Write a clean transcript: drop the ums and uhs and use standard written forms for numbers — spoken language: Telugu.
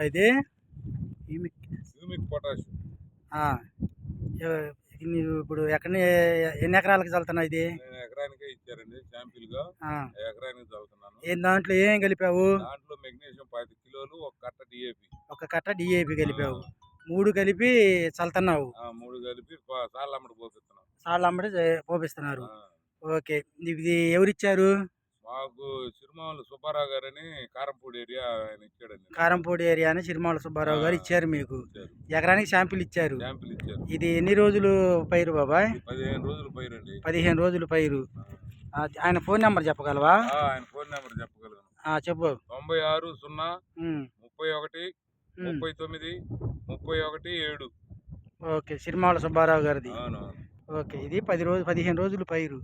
ఇది హ్యూమిక్ హ్యూమిక్ పొటాష్. ఆ, నీవు ఇప్పుడు ఎన్ని ఎకరాలకు చల్లుతున్నావు ఇది? నేను ఎకరానికే ఇచ్చారండి శాంపిల్గా. ఆ, ఎకరానికి చదువుతున్నాను. దాంట్లో ఏం కలిపావు? దాంట్లో మెగ్నీషియం 10 కిలోలు, ఒక కట్ట డిఏపి. ఒక కట్ట డిఏపి కలిపావు. 3 కలిపి చల్లుతున్నావు. 3 కలిపి సాళ్ళమ్మడి పోపిస్తున్నాం. సాళ్ళమ్మడి పోపిస్తున్నారు. ఓకే, ఇది ఎవరిచ్చారు? మాకు సిరిమాముల సుబ్బారావు గారని కారంపూడి ఏరియా ఆయన ఇచ్చాడండి. కారంపూడి ఏరియా అని సిరిమాముల సుబ్బారావు గారు ఇచ్చారు మీకు. ఎకరానికి శాంపిల్ ఇచ్చారు. ఇది ఎన్ని రోజులు పైరు బాబాయ్? 15 రోజులు పైరు అండి. 15 రోజులు పైరు. ఆయన ఫోన్ నెంబర్ చెప్పగలవా? ఆయన ఫోన్ నెంబర్ చెప్పగలను. చెప్పు. 96 0 31 39 31 7. ఓకే, సిరిమాముల సుబ్బారావు గారిది. అవును. ఓకే, ఇది 15 రోజులు పైరు.